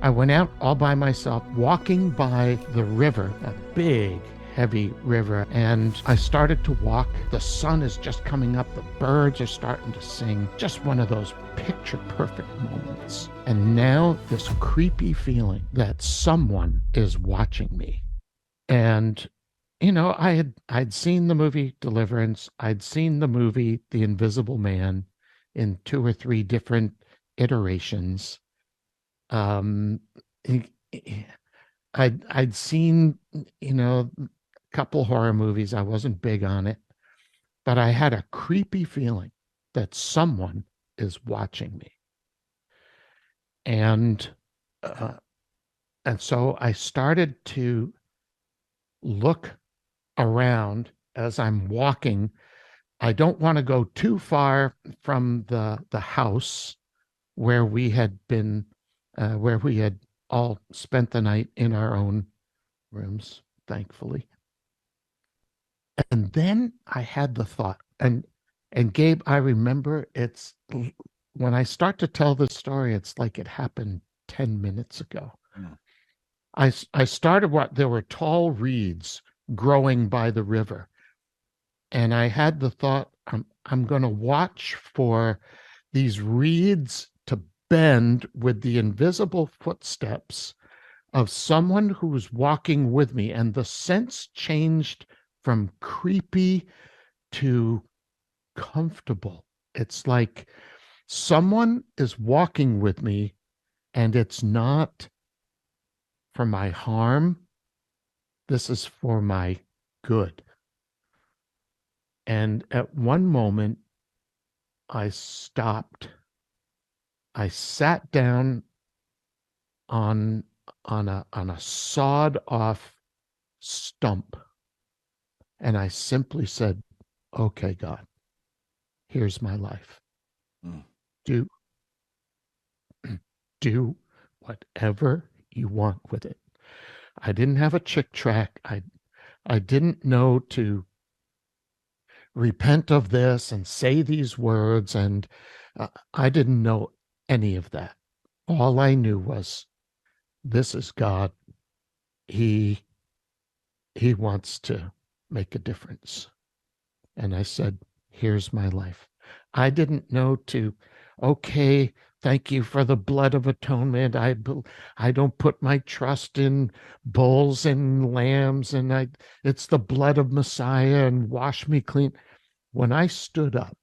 I went out all by myself, walking by the river, a big, heavy river, and I started to walk. The sun is just coming up, the birds are starting to sing. Just one of those picture-perfect moments. And now this creepy feeling that someone is watching me. And I'd seen the movie Deliverance. I'd seen the movie The Invisible Man in 2 or 3 different iterations. Um, I'd seen, a couple horror movies. I wasn't big on it, but I had a creepy feeling that someone is watching me. And uh, and so I started to look around as I'm walking. I don't want to go too far from the house where we had been, where we had all spent the night in our own rooms, thankfully. And then I had the thought, and Gabe, I remember when I start to tell this story, it's like it happened 10 minutes ago. Yeah. I started there were tall reeds growing by the river. And I had the thought, I'm going to watch for these reeds to bend with the invisible footsteps of someone who was walking with me. And the sense changed from creepy to comfortable. It's like someone is walking with me, and it's not for my harm. This is for my good. And at one moment, I stopped. I sat down on a sawed off stump, and I simply said, "Okay, God, here's my life. Do do whatever you want with it." I didn't have a chick track. I didn't know to repent of this and say these words, and I didn't know any of that. All I knew was, this is God. He wants to make a difference. And I said, here's my life. I didn't know okay, thank you for the blood of atonement. I don't put my trust in bulls and lambs, and it's the blood of Messiah and wash me clean. When I stood up,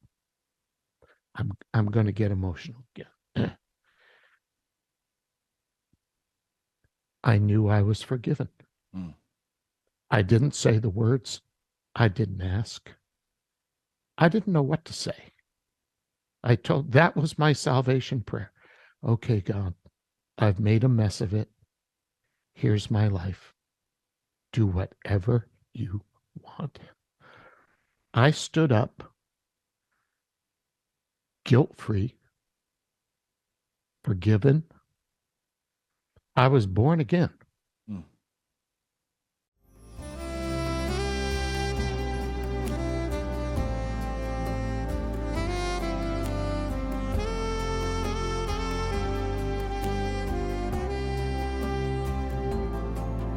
I'm going to get emotional again. I knew I was forgiven. I didn't say the words. I didn't ask. I didn't know what to say. That was my salvation prayer. Okay, God, I've made a mess of it. Here's my life. Do whatever you want. I stood up, guilt-free, forgiven. I was born again.